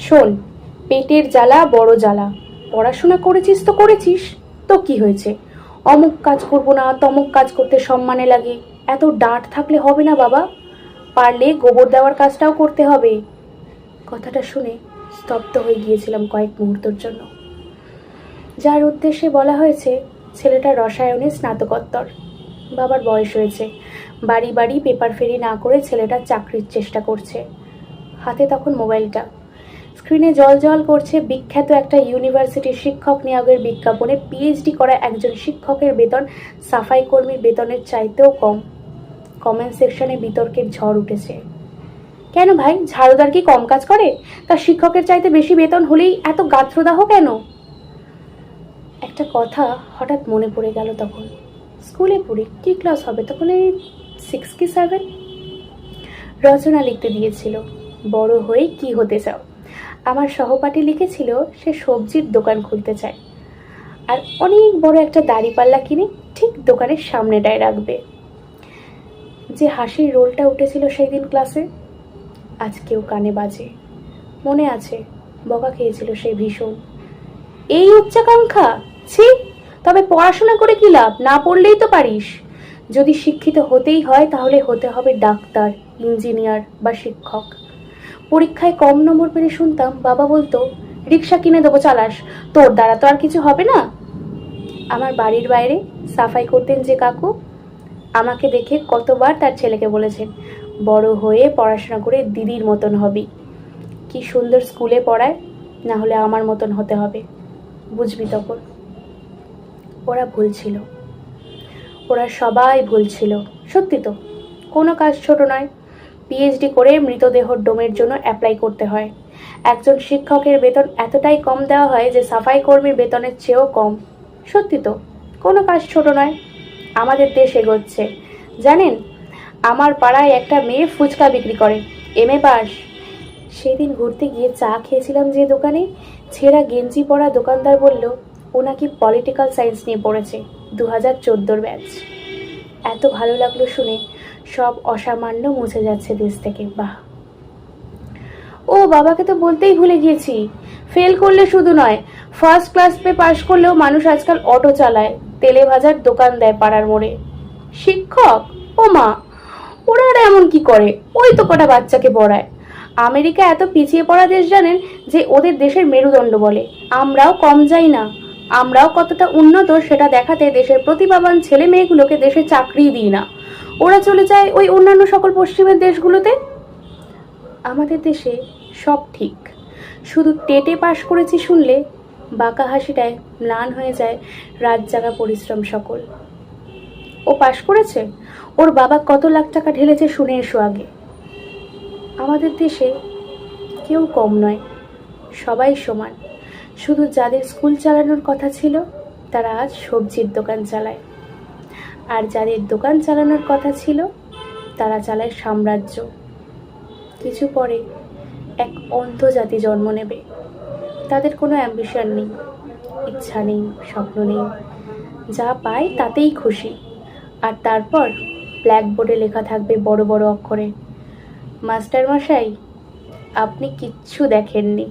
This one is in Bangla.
শোন, পেটের জ্বালা বড় জ্বালা। পড়াশোনা করেছিস তো করেছিস, তো কি হয়েছে? অমুক কাজ করব না, তমুক কাজ করতে সম্মানে লাগে, এত ডাঁট থাকলে হবে না বাবা। পারলে গোবর দেওয়ার কাজটাও করতে হবে। কথাটা শুনে স্তব্ধ হয়ে গিয়েছিলাম কয়েক মুহূর্তের জন্য। যার উদ্দেশ্যে বলা হয়েছে ছেলেটা রসায়নে স্নাতকোত্তর। বাবার বয়স হয়েছে, বাড়ি বাড়ি পেপার ফেরি না করে ছেলেটা চাকরির চেষ্টা করছে। হাতে তখন মোবাইলটা, স্ক্রিনে জল জল করছে বিখ্যাত একটা ইউনিভার্সিটির শিক্ষক নিয়োগের বিজ্ঞাপনে পিএইচডি করা একজন শিক্ষকের বেতন সাফাই কর্মীর বেতনের চাইতেও কম। কমেন্ট সেকশনে বিতর্কের ঝড় উঠেছে। কেন ভাই, ঝাড়ুদার কি কম কাজ করে? তার শিক্ষকের চাইতে বেশি বেতন হলেই এত গাত্রদাহ কেন? একটা কথা হঠাৎ মনে পড়ে গেল তখন। স্কুলে পড়ি, কি ক্লাস হবে তখন, এই 6 কি 7। রচনা লিখতে দিয়েছিল, বড় হয়ে কি হতে চাও। আমার সহপাঠী লিখেছিল সে সবজির দোকান খুলতে চায়, আর অনেক বড় একটা দাড়িপাল্লা কিনে ঠিক দোকানের সামনেটায় রাখবে। যে হাসির রোলটা উঠেছিল সেই দিন ক্লাসে, আজকেও কানে বাজে। মনে আছে, বকা খেয়েছিল সেই ভীষণ। এই উচ্চাকাঙ্ক্ষা, ছি! তবে পড়াশোনা করে কি লাভ, না পড়লেই তো পারিস। যদি শিক্ষিত হতেই হয় তাহলে হতে হবে ডাক্তার, ইঞ্জিনিয়ার বা শিক্ষক। পরীক্ষায় কম নম্বর পেলে শুনতাম বাবা বলতো, রিক্সা কিনে দেবো চালাস, তোর দ্বারা তো আর কিছু হবে না। আমার বাড়ির বাইরে সাফাই করতেন যে কাকু, আমাকে দেখে কতবার তার ছেলেকে বলেছেন, বড় হয়ে পড়াশোনা করে দিদির মতন হবি। কি সুন্দর স্কুলে পড়ায়, না হলে আমার মতন হতে হবে। বুঝবি তখন। ওরা ভুল ছিল, ওরা সবাই ভুল ছিল। সত্যি তো, কোনো কাজ ছোট নয়। পিএইচডি করে মৃতদেহর ডোমের জন্য অ্যাপ্লাই করতে হয়। একজন শিক্ষকের বেতন এতটাই কম দেওয়া হয় যে সাফাই কর্মীর বেতনের চেয়েও কম। সত্যি তো, কোনো কাজ ছোট নয়। আমাদের দেশ এগোচ্ছে জানেন। আমার পাড়ায় একটা মেয়ে ফুচকা বিক্রি করে, এমএ পাস। সেদিন ঘুরতে গিয়ে চা খেয়েছিলাম যে দোকানে, ছেঁড়া গেঞ্জি পরা দোকানদার বলল ও নাকি পলিটিক্যাল সায়েন্স নিয়ে পড়েছে, 2014 ব্যাচ। এত ভালো লাগলো শুনে, সব অসামান্য মুছে যাচ্ছে দেশ থেকে। বাহ! ও বাবাকে তো বলতেই ভুলে গিয়েছি, ফেল করলে শুধু নয়, ফার্স্ট ক্লাস পেয়ে পাশ করলেও মানুষ আজকাল অটো চালায়, তেলে ভাজার দোকান দেয় পাড়ার মোড়ে। শিক্ষক? ও মা, ওরা আর এমন কি করে? ওই তো কটা বাচ্চাকে পড়ায়। আমেরিকা এত পিছিয়ে পড়া দেশ জানেন যে ওদের দেশের মেরুদণ্ড বলে। আমরাও কম যাই না। আমরাও কতটা উন্নত সেটা দেখাতে দেশের প্রতিভাবান ছেলে মেয়েগুলোকে দেশে চাকরি দিই না, ওরা চলে যায় ওই অন্যান্য সকল পশ্চিমের দেশগুলোতে। আমাদের দেশে সব ঠিক, শুধু টেটে পাশ করেছি শুনলে বাঁকা হাসিটায় ম্লান হয়ে যায় রাত জাগা পরিশ্রম সকল। ও পাশ করেছে, ওর বাবা কত লাখ টাকা ঢেলেছে শুনে এসো আগে। আমাদের দেশে কেউ কম নয়, সবাই সমান। শুধু যাদের স্কুল চালানোর কথা ছিল তারা আজ সবজির দোকান চালায়, আর যাদের দোকান চালানোর কথা ছিল তারা চালায় সাম্রাজ্য। কিছু পরে এক অন্ধ জাতি জন্ম নেবে, তাদের কোনো অ্যাম্বিশন নেই, ইচ্ছা নেই, স্বপ্ন নেই, যা পায় তাতেই খুশি। আর তারপর ব্ল্যাকবোর্ডে লেখা থাকবে বড় বড় অক্ষরে, মাস্টার মশাই আপনি কিচ্ছু দেখেননি।